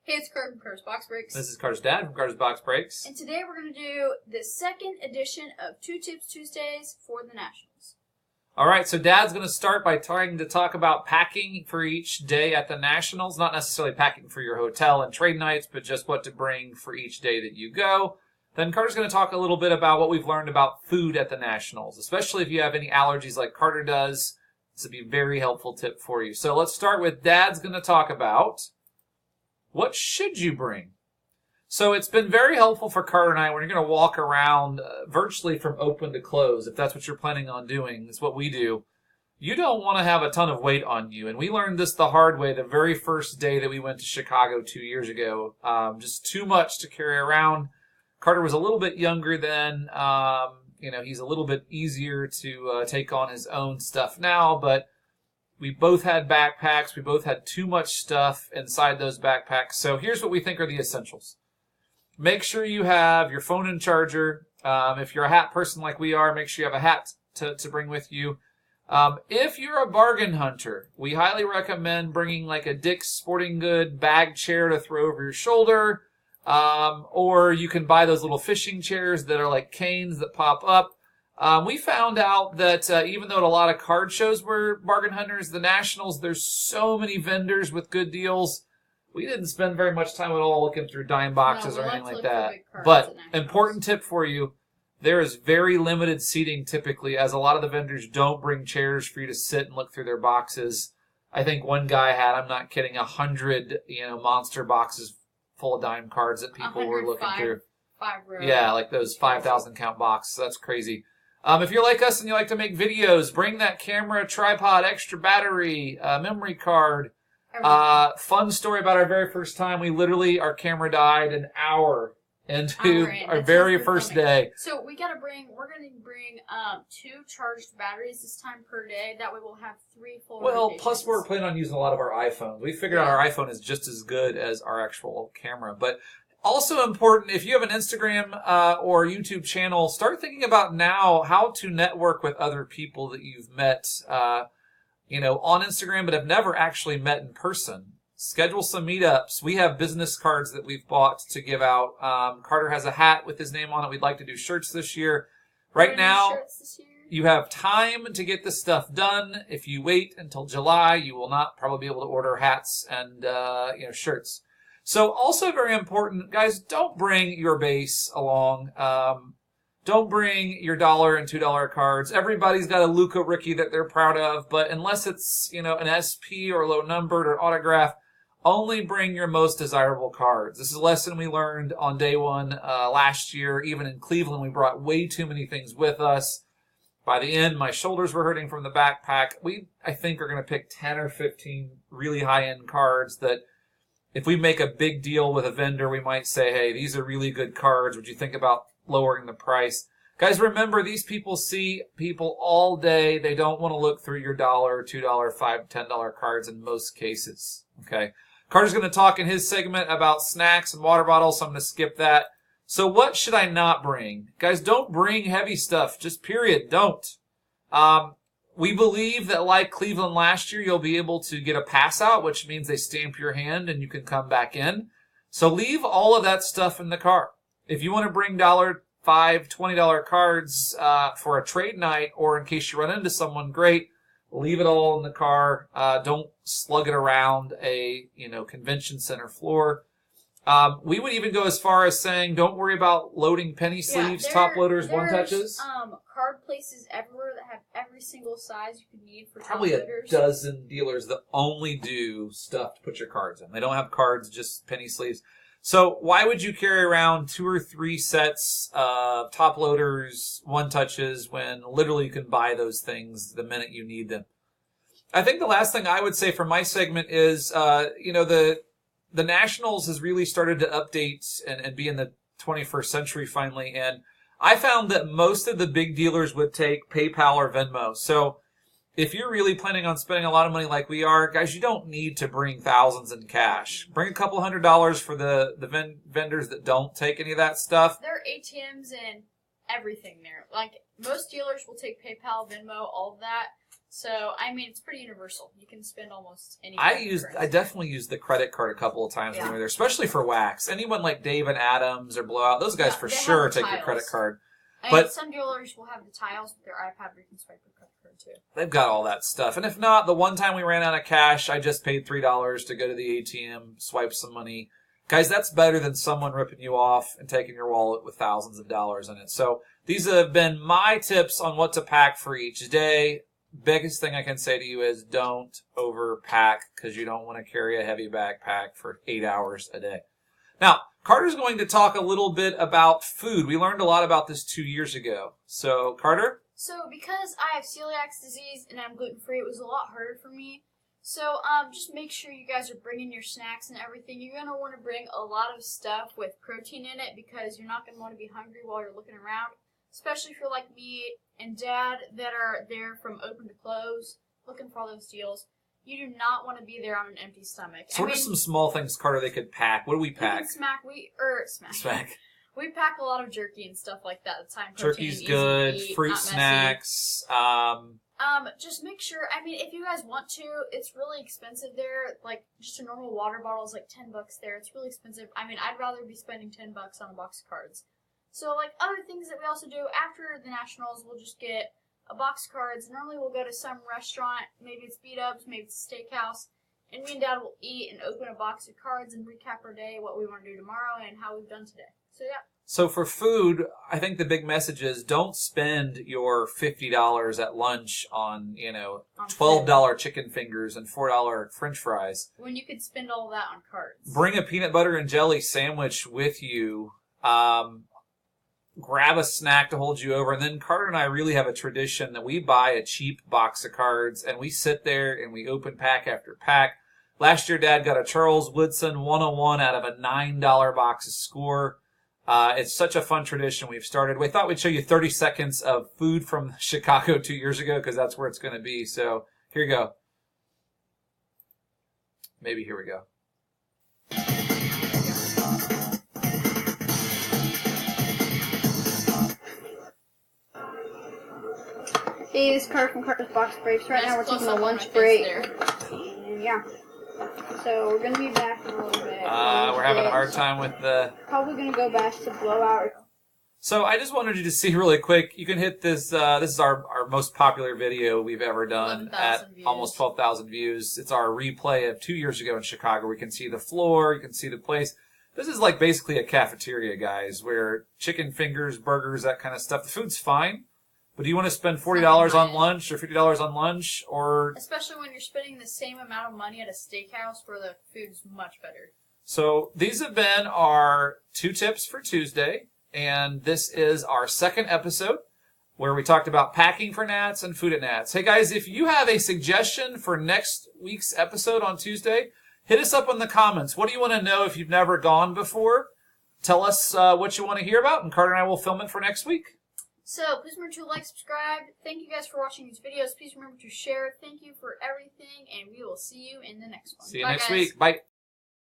Hey, it's Kurt from Carter's Box Breaks. This is Carter's dad from Carter's Box Breaks. And today we're going to do the second edition of Two Tips Tuesdays for the Nationals. All right, so Dad's going to start by trying to talk about packing for each day at the Nationals. Not necessarily packing for your hotel and trade nights, but just what to bring for each day that you go. Then Carter's going to talk a little bit about what we've learned about food at the Nationals, especially if you have any allergies like Carter does. This would be a very helpful tip for you. So let's start with Dad's going to talk about what should you bring? So it's been very helpful for Carter and I when you're going to walk around virtually from open to close, if that's what you're planning on doing. It's what we do. You don't want to have a ton of weight on you. And we learned this the hard way the very first day that we went to Chicago 2 years ago. Just too much to carry around. Carter was a little bit younger then. He's a little bit easier to take on his own stuff now, but we both had backpacks. We both had too much stuff inside those backpacks. So here's what we think are the essentials. Make sure you have your phone and charger. If you're a hat person like we are, make sure you have a hat to bring with you. If you're a bargain hunter, we highly recommend bringing like a Dick's Sporting Good bag chair to throw over your shoulder. Or you can buy those little fishing chairs that are like canes that pop up. We found out that even though at a lot of card shows were bargain hunters, the Nationals, there's so many vendors with good deals. We didn't spend very much time at all looking through dime boxes or anything like that. But important tip for you, there is very limited seating typically, as a lot of the vendors don't bring chairs for you to sit and look through their boxes. I think one guy had, I'm not kidding, 100 monster boxes full of dime cards that people were looking through. 5 rows. Yeah, like those 5,000 count boxes. That's crazy. If you're like us and you like to make videos, bring that camera, tripod, extra battery, memory card. Fun story about our very first time. Our camera died an hour into our very first day. So we're going to bring 2 charged batteries this time per day. That way we'll have 3 full rotations. Plus we're planning on using a lot of our iPhones. We figured out our iPhone is just as good as our actual camera. But also important, if you have an Instagram or YouTube channel, start thinking about now how to network with other people that you've met on Instagram but have never actually met in person. Schedule some meetups. We have business cards that we've bought to give out. Carter has a hat with his name on it. We'd like to do shirts this year. Right now, you have time to get this stuff done. If you wait until July, you will not probably be able to order hats and shirts. So also very important, guys, don't bring your base along. Don't bring your $1 and $2 cards. Everybody's got a Luca Ricky that they're proud of, but unless it's, an SP or low numbered or autograph, only bring your most desirable cards. This is a lesson we learned on day one last year. Even in Cleveland, we brought way too many things with us. By the end, my shoulders were hurting from the backpack. I think, are going to pick 10 or 15 really high-end cards that if we make a big deal with a vendor, we might say, hey, these are really good cards. Would you think about lowering the price? Guys, remember, these people see people all day. They don't want to look through your $1, $2, $5, $10 cards in most cases. Okay. Carter's going to talk in his segment about snacks and water bottles, so I'm going to skip that. So what should I not bring? Guys, don't bring heavy stuff. Just period. Don't. We believe that like Cleveland last year, you'll be able to get a pass out, which means they stamp your hand and you can come back in. So leave all of that stuff in the car. If you want to bring $5, $20 cards for a trade night, or in case you run into someone, great. Leave it all in the car. Don't slug it around a convention center floor. We would even go as far as saying, don't worry about loading penny sleeves, top loaders, one touches. Card places everywhere that have every single size you could need for probably top loaders. A dozen dealers that only do stuff to put your cards in. They don't have cards, just penny sleeves. So why would you carry around 2 or 3 sets of top loaders, one touches, when literally you can buy those things the minute you need them? I think the last thing I would say for my segment is, the Nationals has really started to update and be in the 21st century finally. And I found that most of the big dealers would take PayPal or Venmo. So if you're really planning on spending a lot of money like we are, guys, you don't need to bring thousands in cash. Bring a couple $100 for the vendors that don't take any of that stuff. There are ATMs and everything there. Like, most dealers will take PayPal, Venmo, all of that. So, I mean, it's pretty universal. You can spend almost any. I definitely used the credit card a couple of times when we were there, especially for wax. Anyone like Dave and Adams or Blowout, those guys for sure take your credit card. But some dealers will have the tiles with their iPad where you can swipe your credit card too. They've got all that stuff. And if not, the one time we ran out of cash, I just paid $3 to go to the ATM, swipe some money. Guys, that's better than someone ripping you off and taking your wallet with thousands of dollars in it. So these have been my tips on what to pack for each day. Biggest thing I can say to you is don't overpack because you don't want to carry a heavy backpack for 8 hours a day. Now, Carter's going to talk a little bit about food. We learned a lot about this 2 years ago. So, Carter? So, because I have celiac disease and I'm gluten-free, it was a lot harder for me. So, just make sure you guys are bringing your snacks and everything. You're going to want to bring a lot of stuff with protein in it because you're not going to want to be hungry while you're looking around. Especially if you're like me and Dad that are there from open to close, looking for all those deals. You do not want to be there on an empty stomach. So what are some small things, Carter, they could pack? What do we pack? Smack. We pack a lot of jerky and stuff like that. It's high in protein. Jerky's good. Fruit snacks. Just make sure. I mean, if you guys want to, it's really expensive there. Like just a normal water bottle is like $10 there. It's really expensive. I mean, I'd rather be spending $10 on a box of cards. So, like, other things that we also do after the Nationals, we'll just get a box of cards. Normally, we'll go to some restaurant. Maybe it's B-Dubs, maybe it's a steakhouse. And me and Dad will eat and open a box of cards and recap our day, what we want to do tomorrow, and how we've done today. So, yeah. So, for food, I think the big message is don't spend your $50 at lunch on, $12 chicken fingers and $4 French fries. When you could spend all that on cards. Bring a peanut butter and jelly sandwich with you. Grab a snack to hold you over. And then Carter and I really have a tradition that we buy a cheap box of cards and we sit there and we open pack after pack. Last year, Dad got a Charles Woodson 101 out of a $9 box of Score. It's such a fun tradition we've started. We thought we'd show you 30 seconds of food from Chicago 2 years ago because that's where it's going to be. So here you go. Maybe here we go. Hey, this is Carter from Carter's Box Breaks. Right now we're taking a lunch break. Yeah. So we're going to be back in a little bit. We're having a hard time with the... Probably going to go back to Blowout. So I just wanted you to see really quick. You can hit this. This is our most popular video we've ever done at almost 12,000 views. It's our replay of 2 years ago in Chicago. We can see the floor. You can see the place. This is like basically a cafeteria, guys, where chicken fingers, burgers, that kind of stuff. The food's fine. But do you want to spend $40 on lunch or $50 on lunch? Or especially when you're spending the same amount of money at a steakhouse where the food's much better. So these have been our 2 tips for Tuesday. And this is our second episode where we talked about packing for Nats and food at Nats. Hey, guys, if you have a suggestion for next week's episode on Tuesday, hit us up in the comments. What do you want to know if you've never gone before? Tell us what you want to hear about, and Carter and I will film it for next week. So, please remember to like, subscribe. Thank you guys for watching these videos. Please remember to share. Thank you for everything, and we will see you in the next one. See you next week. Bye.